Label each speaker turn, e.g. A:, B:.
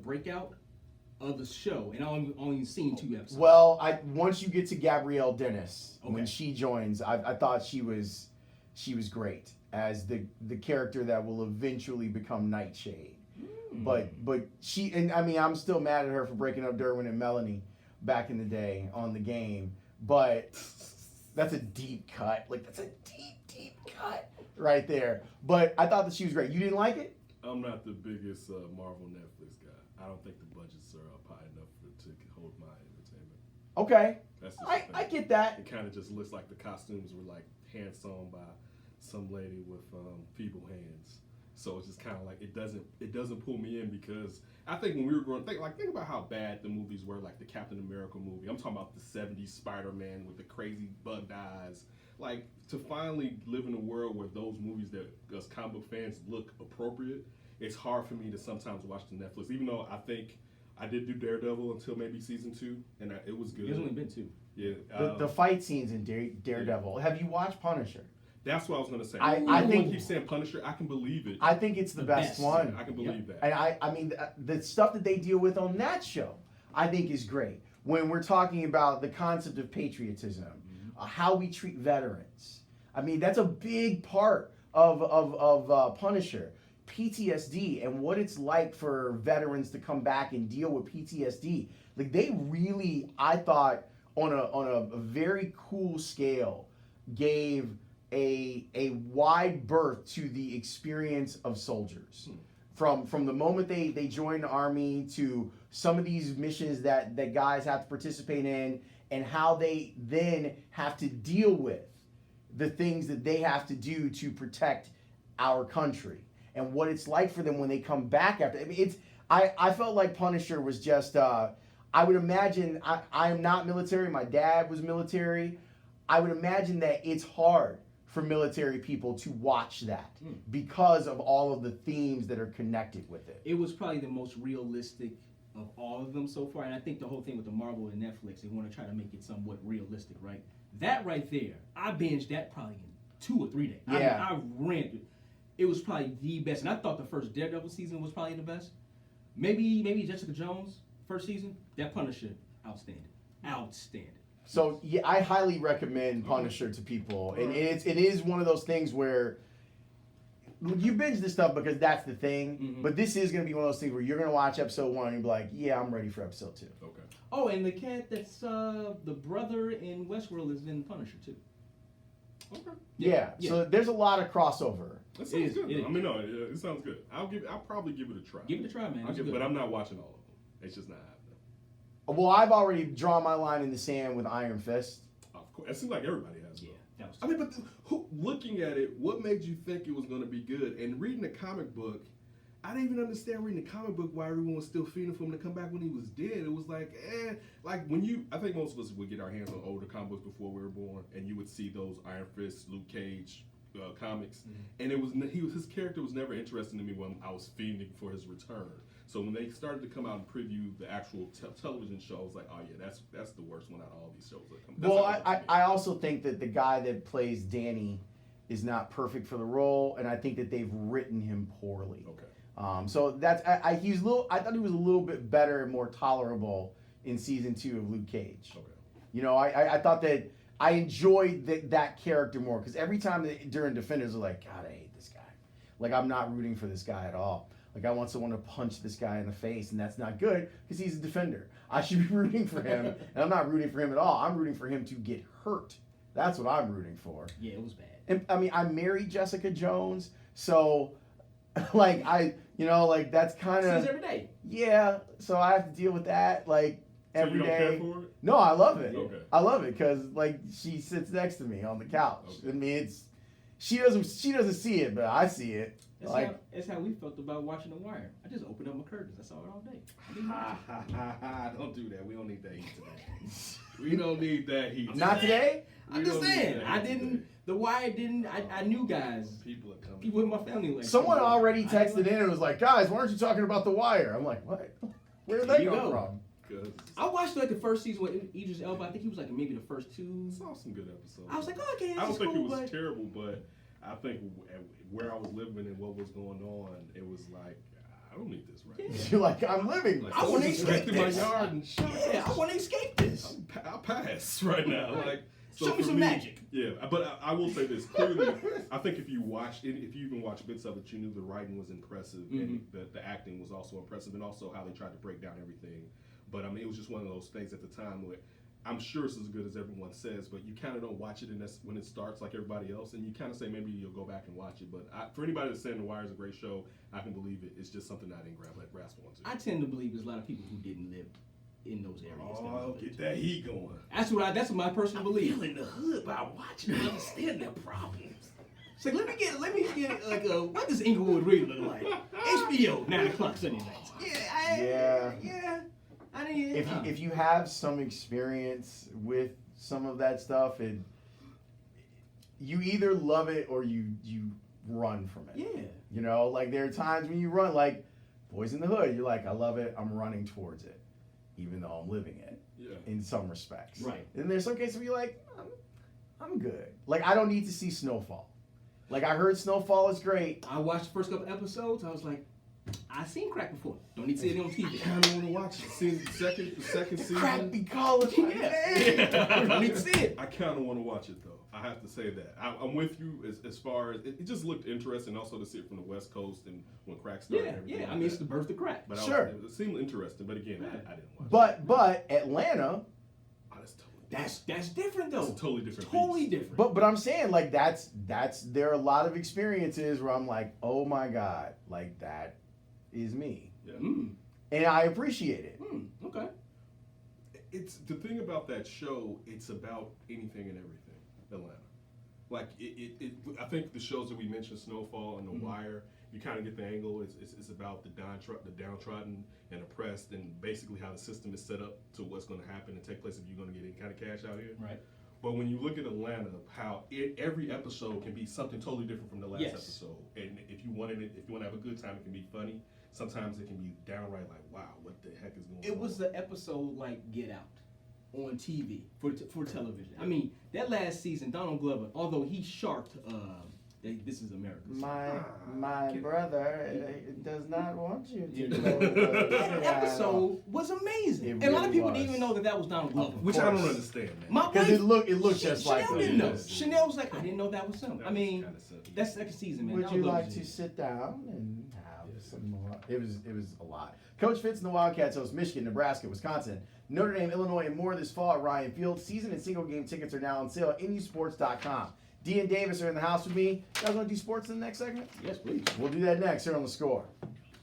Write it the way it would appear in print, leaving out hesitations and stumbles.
A: breakout of the show, and I've only seen 2 episodes.
B: Well, once you get to Gabrielle Dennis,
A: Okay.
B: when she joins, I thought she was great as the character that will eventually become Nightshade. But she, and I mean, I'm still mad at her for breaking up Derwin and Melanie back in the day on the game. But that's a deep cut. Like, that's a deep cut right there. But I thought that she was great. You didn't like it?
C: I'm not the biggest Marvel Netflix guy. I don't think the budgets are up high enough to hold my entertainment.
B: Okay.
C: That's just
B: I get that.
C: It kind of just looks like the costumes were like hand sewn by some lady with feeble hands. So it's just kind of like it doesn't pull me in, because I think when we were growing, think about how bad the movies were, like the Captain America movie. I'm talking about the '70s Spider-Man with the crazy bugged eyes. Like, to finally live in a world where those movies that us comic book fans look appropriate, it's hard for me to sometimes watch the Netflix. Even though I think I did do Daredevil until maybe season 2, and it was good.
A: There's only been 2.
C: Yeah.
B: The fight scenes in Daredevil. Have you watched Punisher?
C: That's what I was going to say.
B: I think
C: keep saying Punisher. I can believe it.
B: I think it's the best one.
C: I can believe that.
B: And I mean, the stuff that they deal with on that show, I think is great. When we're talking about the concept of patriotism, how we treat veterans. I mean, that's a big part of Punisher. PTSD and what it's like for veterans to come back and deal with PTSD. Like, they really, I thought, on a very cool scale, gave a wide berth to the experience of soldiers. From the moment they join the army to some of these missions that guys have to participate in, and how they then have to deal with the things that they have to do to protect our country, and what it's like for them when they come back after. I mean, I felt like Punisher was just, I would imagine, I am not military, my dad was military. I would imagine that it's hard for military people to watch that because of all of the themes that are connected with it.
A: It was probably the most realistic of all of them so far, and I think the whole thing with the Marvel and Netflix, they want to try to make it somewhat realistic, right? That right there, I binged that probably in 2 or 3 days.
B: Yeah.
A: I ran through. It was probably the best, and I thought the first Daredevil season was probably the best. Maybe Jessica Jones first season. That Punisher, outstanding.
B: So yeah, I highly recommend Punisher to people, and it is one of those things where you binge this stuff because that's the thing. But this is going to be one of those things where you're going to watch episode 1 and be like, yeah, I'm ready for episode 2.
C: Okay.
A: Oh, and the cat that's the brother in Westworld is in Punisher too.
C: Okay.
B: Yeah. So there's a lot of crossover.
C: That sounds good. I mean, no, it sounds good. I'll probably give it a try.
A: Give it a try, man.
C: But I'm not watching all of them. It's just not happening.
B: Well, I've already drawn my line in the sand with Iron Fist.
C: Of course, it seems like everybody has.
A: Yeah, that was.
C: I mean, but looking at it, what made you think it was going to be good? And reading the comic book, I didn't even understand reading the comic book why everyone was still feeding for him to come back when he was dead. It was like, like when I think most of us would get our hands on older comic books before we were born, and you would see those Iron Fist, Luke Cage comics, and his character was never interesting to me when I was feeding for his return. So when they started to come out and preview the actual television show, I was like, oh yeah, that's the worst one out of all these shows that come.
B: Well, I also think that the guy that plays Danny is not perfect for the role, and I think that they've written him poorly.
C: Okay.
B: So that's I thought he was a little bit better and more tolerable in season 2 of Luke Cage.
C: Okay.
B: You know, I thought that I enjoyed that character more, because every time during Defenders, I was like, God, I hate this guy. Like, I'm not rooting for this guy at all. Like, I want someone to punch this guy in the face, and that's not good because he's a defender. I should be rooting for him, and I'm not rooting for him at all. I'm rooting for him to get hurt. That's what I'm rooting for.
A: Yeah, it was bad.
B: And, I mean, I married Jessica Jones, so, like, that's kind of...
A: Sees every day.
B: Yeah, so I have to deal with that, like, every
C: so you don't
B: day.
C: care for it?
B: No, I love it.
C: Okay.
B: I love it because, like, she sits next to me on the couch. Okay. I mean, she doesn't see it, but I see it.
A: That's how we felt about watching The Wire. I just opened up my curtains. I saw it all day.
C: Don't do that. We don't need that heat today. We don't need that heat.
B: Not today?
A: I'm just saying. The Wire didn't. I knew guys.
C: People are coming.
A: People in my family like.
B: Someone already texted in and was like, guys, why aren't you talking about The Wire? I'm like, what? Where did they come from?
A: I watched like the first season with Idris Elba. I think he was like maybe the first 2.
C: I saw some good episodes.
A: I was like, oh, okay,
C: I don't think
A: cool,
C: it was terrible, but I think where I was living and what was going on, it was like I don't need this right now.
B: You're like, I'm living.
C: Like,
A: I wanna
C: someone just
A: escape
C: wrecked in my
A: this.
C: yard and shot.
A: Yeah, I want to escape this.
C: I'll pass right now.
A: Right.
C: Like,
A: Show me
C: for
A: some magic.
C: Yeah, but I will say this clearly. I think if you even watched bits of it, you knew the writing was impressive and the acting was also impressive, and also how they tried to break down everything. But I mean, it was just one of those things at the time where I'm sure it's as good as everyone says, but you kind of don't watch it when it starts like everybody else, and you kind of say maybe you'll go back and watch it. But for anybody that's saying The Wire is a great show, I can believe it. It's just something I didn't grasp onto.
A: I tend to believe there's a lot of people who didn't live in those areas.
C: Oh, get that heat going.
A: That's what my personal belief.
D: Feeling the hood by watching and understand their problems.
A: It's like, let me get like what does Inglewood really look like? HBO 9:00 Sunday nights. Yeah. I mean,
B: If you have some experience with some of that stuff, you either love it or you run from it.
A: Yeah.
B: You know, like there are times when you run, like Boys in the Hood. You're like, I love it. I'm running towards it, even though I'm living it.
C: Yeah.
B: In some respects.
A: Right.
B: And there's some cases where you're like, I'm good. Like I don't need to see Snowfall. Like I heard Snowfall is great.
A: I watched the first couple episodes. I was like, I've seen crack before. Don't need to see it on TV.
C: I kind of want to watch it. See the second season.
B: Crack be calling.
A: Yeah. Don't need to see it.
C: I kind of want to watch it though. I have to say that I'm with you as far as it just looked interesting. Also to see it from the West Coast and when crack started. and everything
A: Yeah.
C: like
A: I mean, it's
C: that.
A: the birth of crack.
C: But
B: Sure.
C: it seemed interesting. But again, I didn't watch it.
B: But Atlanta.
C: Oh, that's
A: That's different though.
C: It's a totally different.
A: Totally
C: beast.
A: different.
B: But I'm saying like that's there are a lot of experiences where I'm like, oh my God, like that is me.
C: Yeah.
B: And I appreciate it.
A: Okay.
C: It's the thing about that show. It's about anything and everything. Atlanta. Like I think the shows that we mentioned, Snowfall and The Wire, you kind of get the angle. It's about the downtrodden and oppressed, and basically how the system is set up to what's going to happen and take place if you're going to get any kind of cash out here.
A: Right.
C: But when you look at Atlanta, how every episode can be something totally different from the last
A: Yes.
C: episode, and if you want to have a good time, it can be funny. Sometimes it can be downright like, wow, what the heck is going on?
A: It was the episode like Get Out on TV for television. I mean, that last season, Donald Glover, although he sharked, This Is America.
B: My brother does not want you to.
A: That episode was amazing. And a lot of people didn't even know that was Donald Glover.
C: Which I don't understand, man.
A: My
B: Because
A: wife,
B: it looked just like
A: Chanel
B: him.
A: didn't know.
C: Yes.
A: Chanel was like, I didn't know that was him.
C: That
A: I
C: was
A: mean,
C: kinda silly.
A: that's second season, man.
B: Would
A: Donald
B: you
A: Glover's
B: like to
A: it.
B: sit down and have some more? It was a lot. Coach Fitz and the Wildcats host Michigan, Nebraska, Wisconsin, Notre Dame, Illinois, and more this fall at Ryan Field. Season and single game tickets are now on sale at NUsports.com. D and Davis are in the house with me. You guys want to do sports in the next segment?
A: Yes, please.
B: We'll do that next here on The Score.